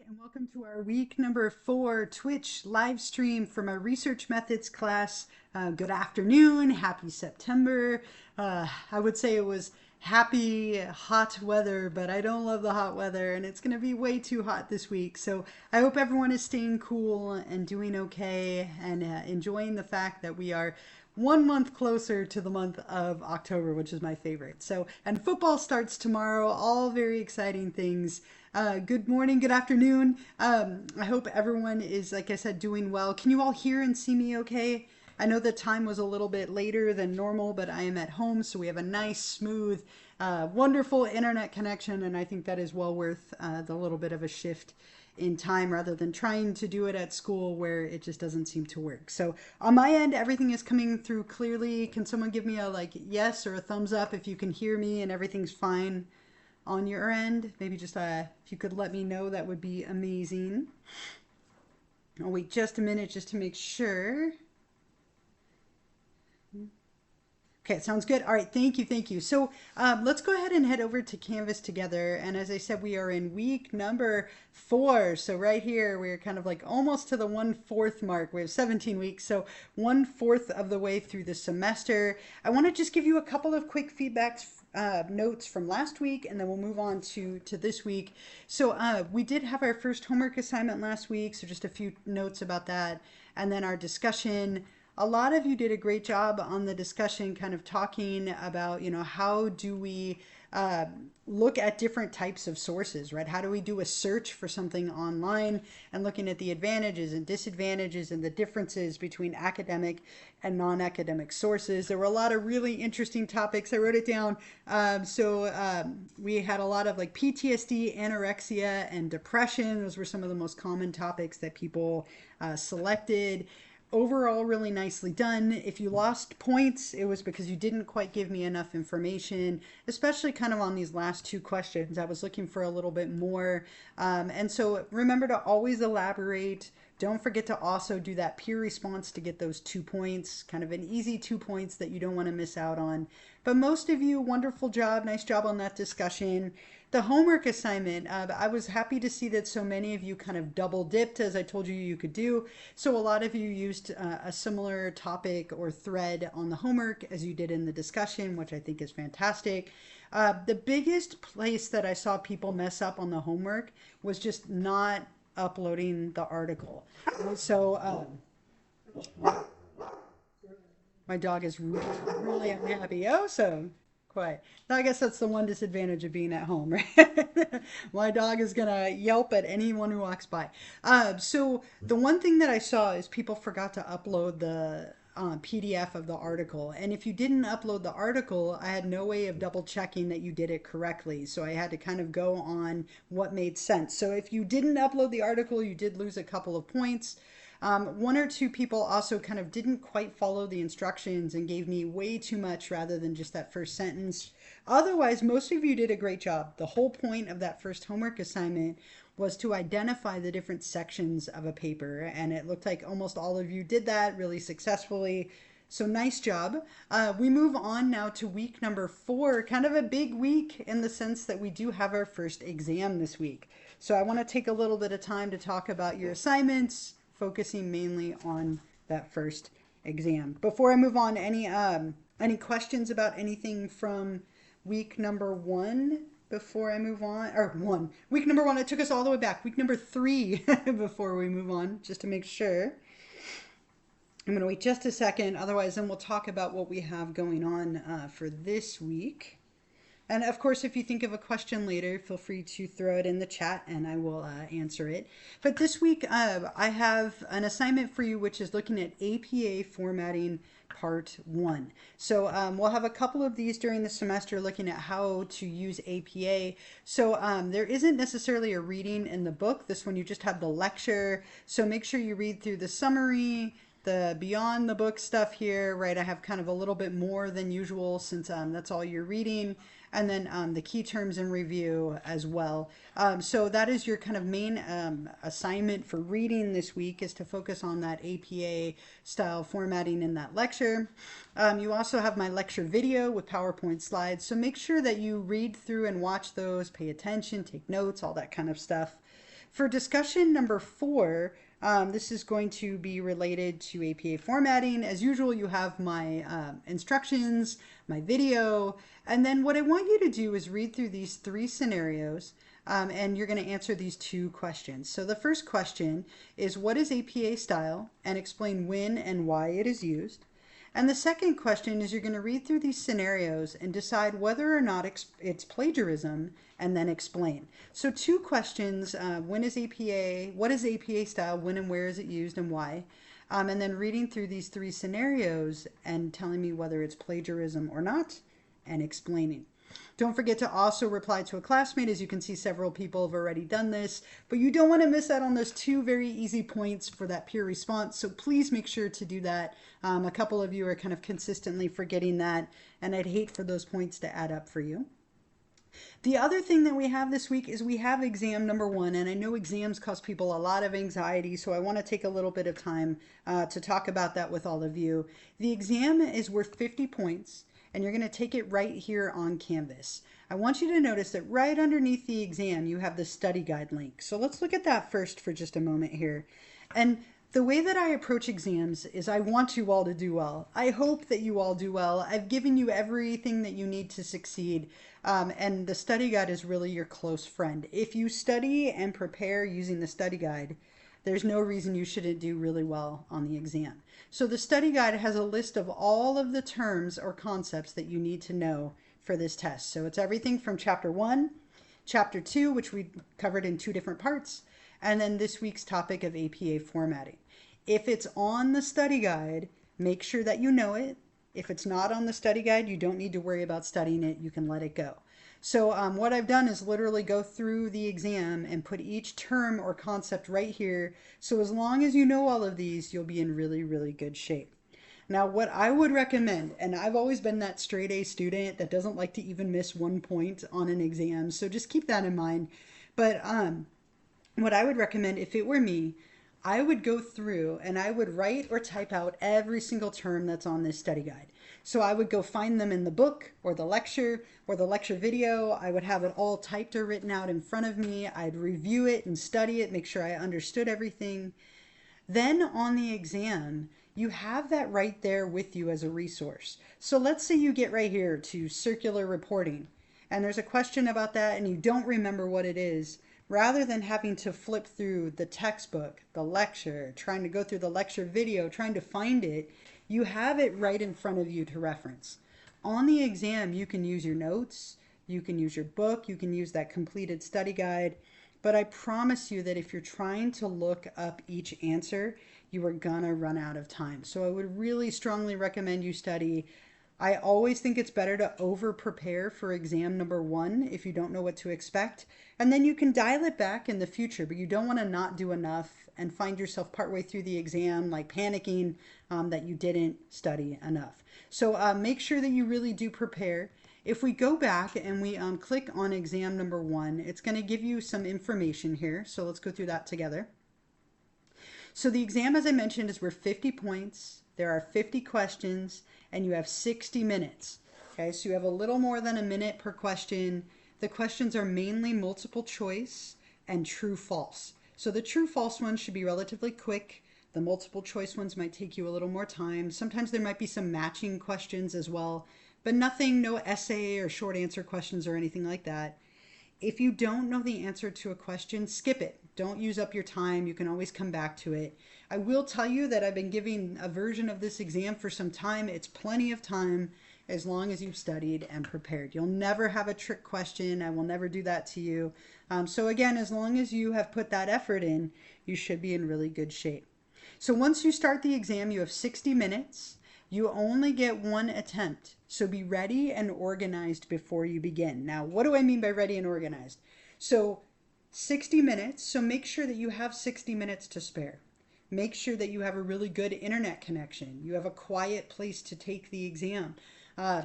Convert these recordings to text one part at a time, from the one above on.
And welcome to our week number 4 Twitch live stream from our research methods class. Good afternoon, happy September. I would say it was happy hot weather, but I don't love the hot weather and it's going to be way too hot this week. So I hope everyone is staying cool and doing okay and enjoying the fact that we are 1 month closer to the month of October, which is my favorite. So, and football starts tomorrow, all very exciting things. Good morning, good afternoon. I hope everyone is, like I said, doing well. Can you all hear and see me okay? I know the time was a little bit later than normal, but I am at home, so we have a nice, smooth, wonderful internet connection, and I think that is well worth the little bit of a shift in time rather than trying to do it at school where it just doesn't seem to work. So on my end, everything is coming through clearly. Can someone give me a yes or a thumbs up if you can hear me and everything's fine on your end? Maybe just if you could let me know, that would be amazing. I'll wait just a minute just to make sure. Okay, sounds good. All right, thank you, thank you. So let's go ahead and head over to Canvas together. And as I said, we are in week number 4. So right here, we're kind of like almost to the 1/4 mark. We have 17 weeks, so 1/4 of the way through the semester. I want to just give you a couple of quick feedbacks. Notes from last week, and then we'll move on to this week. So we did have our first homework assignment last week, so just a few notes about that, and then our discussion. A lot of you did a great job on the discussion, kind of talking about, how do we look at different types of sources, right? How do we do a search for something online and looking at the advantages and disadvantages and the differences between academic and non-academic sources? There were a lot of really interesting topics. I wrote it down. We had a lot of like PTSD, anorexia, and depression. Those were some of the most common topics that people selected. Overall, really nicely done. If you lost points, it was because you didn't quite give me enough information, especially kind of on these last 2 questions. I was looking for a little bit more. And so remember to always elaborate. Don't forget to also do that peer response to get those 2 points, kind of an easy 2 points that you don't want to miss out on. But most of you, wonderful job. Nice job on that discussion. The homework assignment, I was happy to see that so many of you kind of double dipped, as I told you could do. So a lot of you used a similar topic or thread on the homework as you did in the discussion, which I think is fantastic. The biggest place that I saw people mess up on the homework was just not uploading the article. So my dog is really, really unhappy. Oh, so quiet. Now, I guess that's the one disadvantage of being at home, right? My dog is going to yelp at anyone who walks by. So the one thing that I saw is people forgot to upload the PDF of the article. And if you didn't upload the article, I had no way of double checking that you did it correctly. So I had to kind of go on what made sense. So if you didn't upload the article, you did lose a couple of points. 1 or 2 people also kind of didn't quite follow the instructions and gave me way too much rather than just that first sentence. Otherwise, most of you did a great job. The whole point of that first homework assignment was to identify the different sections of a paper, and it looked like almost all of you did that really successfully. So nice job. We move on now to week number 4, kind of a big week in the sense that we do have our first exam this week. So I want to take a little bit of time to talk about your assignments, focusing mainly on that first exam. Before I move on, any questions about anything from week number 1 before I move on? Week number 1, it took us all the way back. Week number 3 before we move on, just to make sure. I'm going to wait just a second, otherwise then we'll talk about what we have going on for this week. And of course, if you think of a question later, feel free to throw it in the chat and I will answer it. But this week, I have an assignment for you, which is looking at APA formatting part 1. So we'll have a couple of these during the semester looking at how to use APA. So there isn't necessarily a reading in the book. This one, you just have the lecture. So make sure you read through the summary, the beyond the book stuff here, right? I have kind of a little bit more than usual since that's all you're reading. And then the key terms in review as well. So that is your kind of main assignment for reading this week, is to focus on that APA style formatting in that lecture. You also have my lecture video with PowerPoint slides. So make sure that you read through and watch those, pay attention, take notes, all that kind of stuff. For discussion number 4, this is going to be related to APA formatting. As usual, you have my instructions, my video, and then what I want you to do is read through these 3 scenarios, and you're going to answer these 2 questions. So the first question is, what is APA style, and explain when and why it is used. And the second question is, you're going to read through these scenarios and decide whether or not it's plagiarism, and then explain. So 2 questions: when is APA, what is APA style, when and where is it used, and why? And then reading through these 3 scenarios and telling me whether it's plagiarism or not, and explaining. Don't forget to also reply to a classmate. As you can see, several people have already done this, but you don't want to miss out on those 2 very easy points for that peer response. So please make sure to do that. A couple of you are kind of consistently forgetting that, and I'd hate for those points to add up for you. The other thing that we have this week is we have exam number 1, and I know exams cause people a lot of anxiety, so I want to take a little bit of time to talk about that with all of you. The exam is worth 50 points, and you're going to take it right here on Canvas. I want you to notice that right underneath the exam, you have the study guide link. So let's look at that first for just a moment here. And the way that I approach exams is I want you all to do well. I hope that you all do well. I've given you everything that you need to succeed. And the study guide is really your close friend. If you study and prepare using the study guide, there's no reason you shouldn't do really well on the exam. So the study guide has a list of all of the terms or concepts that you need to know for this test. So it's everything from chapter 1, chapter 2, which we covered in 2 different parts, and then this week's topic of APA formatting. If it's on the study guide, make sure that you know it. If it's not on the study guide, you don't need to worry about studying it. You can let it go. So what I've done is literally go through the exam and put each term or concept right here. So as long as you know all of these, you'll be in really, really good shape. Now, what I would recommend, and I've always been that straight A student that doesn't like to even miss 1 point on an exam, so just keep that in mind. But what I would recommend, if it were me, I would go through and I would write or type out every single term that's on this study guide. So I would go find them in the book or the lecture video. I would have it all typed or written out in front of me. I'd review it and study it, make sure I understood everything. Then on the exam, you have that right there with you as a resource. So let's say you get right here to circular reporting, and there's a question about that and you don't remember what it is. Rather than having to flip through the textbook, the lecture, trying to go through the lecture video, trying to find it, you have it right in front of you to reference. On the exam, you can use your notes, you can use your book, you can use that completed study guide, but I promise you that if you're trying to look up each answer, you are gonna run out of time. So I would really strongly recommend you study. I always think it's better to over prepare for exam number 1 if you don't know what to expect, and then you can dial it back in the future, but you don't want to not do enough and find yourself partway through the exam like panicking that you didn't study enough. So make sure that you really do prepare. If we go back and we click on exam number 1, it's going to give you some information here. So let's go through that together. So the exam, as I mentioned, is worth 50 points. There are 50 questions, and you have 60 minutes. Okay, so you have a little more than a minute per question. The questions are mainly multiple choice and true false. So the true false ones should be relatively quick. The multiple choice ones might take you a little more time. Sometimes there might be some matching questions as well, but nothing, no essay or short answer questions or anything like that. If you don't know the answer to a question, skip it. Don't use up your time. You can always come back to it. I will tell you that I've been giving a version of this exam for some time. It's plenty of time as long as you've studied and prepared. You'll never have a trick question. I will never do that to you. So again, as long as you have put that effort in, you should be in really good shape. So once you start the exam, you have 60 minutes. You only get 1 attempt. So be ready and organized before you begin. Now, what do I mean by ready and organized? So 60 minutes. So make sure that you have 60 minutes to spare. Make sure that you have a really good internet connection. You have a quiet place to take the exam.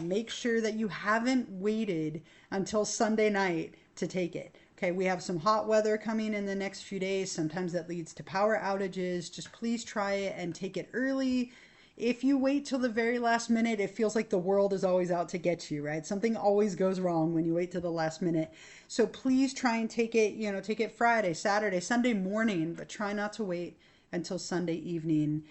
Make sure that you haven't waited until Sunday night to take it. Okay, we have some hot weather coming in the next few days. Sometimes that leads to power outages. Just please try it and take it early. if you wait till the very last minute, it feels like the world is always out to get you, right? Something always goes wrong when you wait till the last minute. So please try and take it, take it Friday, Saturday, Sunday morning, but try not to wait until Sunday evening.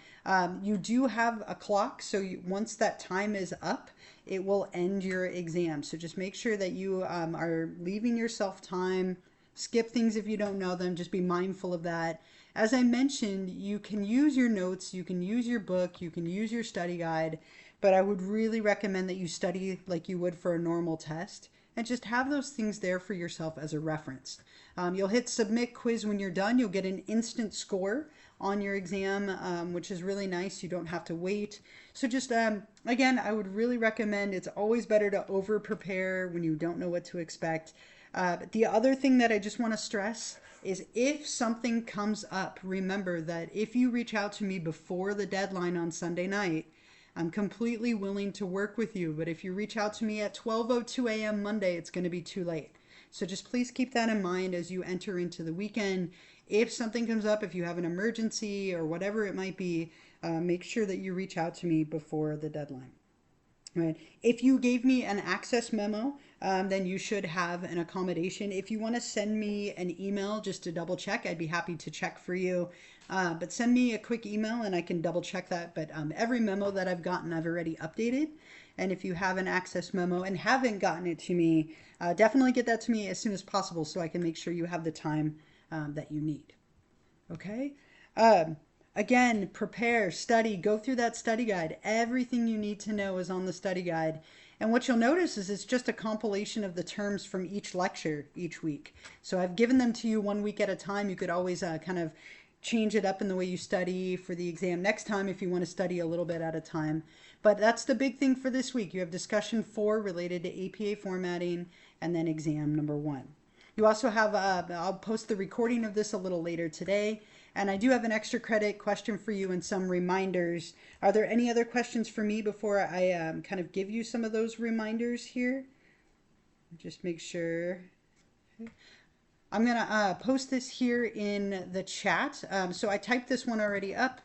You do have a clock, so once that time is up, it will end your exam. So just make sure that you are leaving yourself time. Skip things if you don't know them. Just be mindful of that. As I mentioned, you can use your notes, you can use your book, you can use your study guide, but I would really recommend that you study like you would for a normal test and just have those things there for yourself as a reference. You'll hit submit quiz when you're done. You'll get an instant score on your exam, which is really nice. You don't have to wait. So just, again, I would really recommend, it's always better to over prepare when you don't know what to expect. The other thing that I just want to stress is if something comes up, remember that if you reach out to me before the deadline on Sunday night, I'm completely willing to work with you. But if you reach out to me at 12:02 a.m. Monday, it's going to be too late. So just please keep that in mind as you enter into the weekend. If something comes up, if you have an emergency or whatever it might be, make sure that you reach out to me before the deadline. Right. If you gave me an access memo, then you should have an accommodation. If you want to send me an email just to double check, I'd be happy to check for you. But send me a quick email and I can double check that. But every memo that I've gotten, I've already updated. And if you have an access memo and haven't gotten it to me, definitely get that to me as soon as possible so I can make sure you have the time that you need. Okay? Again, prepare, study, go through that study guide. Everything you need to know is on the study guide. And what you'll notice is it's just a compilation of the terms from each lecture each week. So I've given them to you 1 week at a time. You could always kind of change it up in the way you study for the exam next time if you want to study a little bit at a time. But that's the big thing for this week. You have discussion 4 related to APA formatting and then exam number 1. You also have, I'll post the recording of this a little later today. And I do have an extra credit question for you and some reminders. Are there any other questions for me before I kind of give you some of those reminders here? Just make sure. I'm going to post this here in the chat. So I typed this one already up.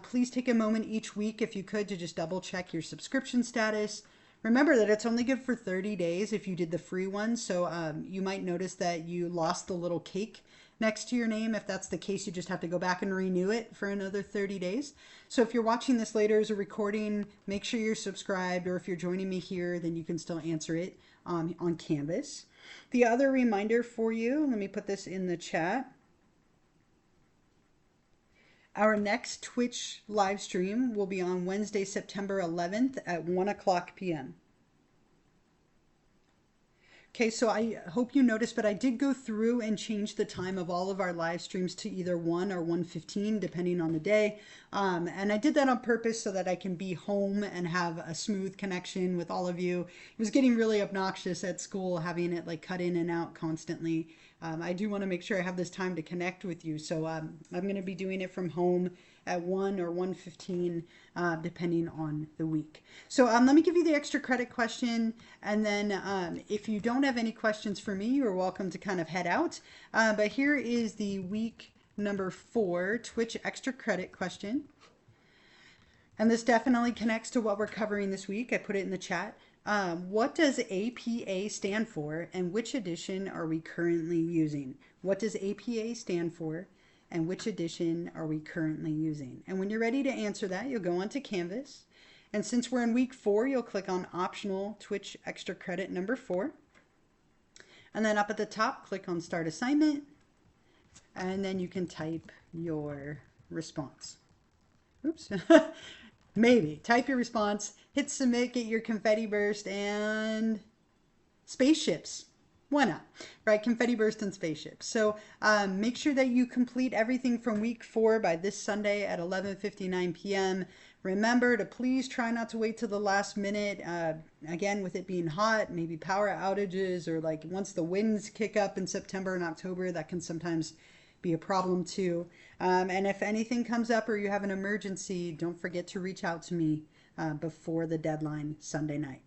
Please take a moment each week, if you could, to just double check your subscription status. Remember that it's only good for 30 days if you did the free one. So you might notice that you lost the little cake next to your name. If that's the case, you just have to go back and renew it for another 30 days. So if you're watching this later as a recording, make sure you're subscribed, or if you're joining me here, then you can still answer it on Canvas. The other reminder for you, let me put this in the chat. Our next Twitch live stream will be on Wednesday, September 11th at 1:00 p.m. Okay, so I hope you noticed, but I did go through and change the time of all of our live streams to either 1 or 1:15, depending on the day. And I did that on purpose so that I can be home and have a smooth connection with all of you. It was getting really obnoxious at school, having it like cut in and out constantly. I do want to make sure I have this time to connect with you. So I'm going to be doing it from home at 1 or 1:15, depending on the week. So let me give you the extra credit question. And then if you don't have any questions for me, you're welcome to kind of head out. But here is the week number 4 Twitch extra credit question. And this definitely connects to what we're covering this week. I put it in the chat. What does APA stand for, and which edition are we currently using? What does APA stand for, and which edition are we currently using? And when you're ready to answer that, you'll go onto Canvas. And since we're in week 4, you'll click on optional Twitch extra credit number 4. And then up at the top, click on Start Assignment. And then you can type your response. Oops. Maybe. Type your response, hit submit, get your confetti burst, and spaceships. Why not? Right? Confetti burst and spaceships. So make sure that you complete everything from week 4 by this Sunday at 11:59 p.m. Remember to please try not to wait till the last minute. Again, with it being hot, maybe power outages, or like once the winds kick up in September and October, that can sometimes be a problem too. And if anything comes up or you have an emergency, don't forget to reach out to me before the deadline Sunday night.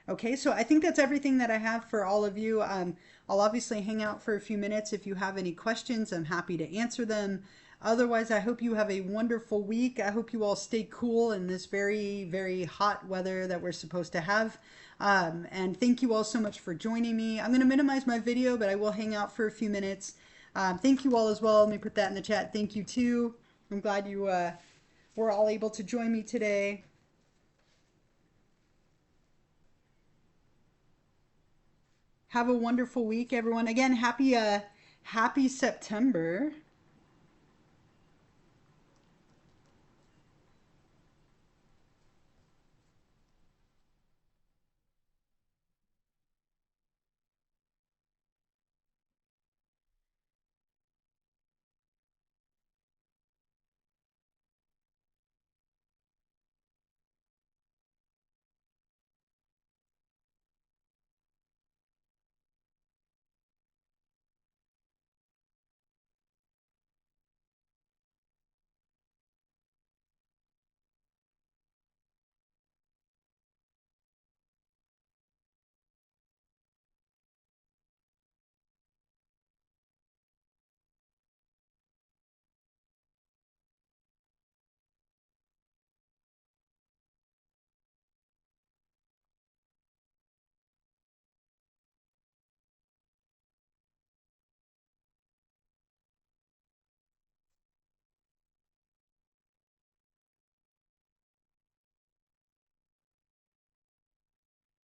Okay, so I think that's everything that I have for all of you. I'll obviously hang out for a few minutes. If you have any questions, I'm happy to answer them. Otherwise, I hope you have a wonderful week. I hope you all stay cool in this very, very hot weather that we're supposed to have. And thank you all so much for joining me. I'm going to minimize my video, but I will hang out for a few minutes. Thank you all as well. Let me put that in the chat. Thank you too. I'm glad you were all able to join me today. Have a wonderful week, everyone. Again, happy September.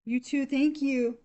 You too. Thank you.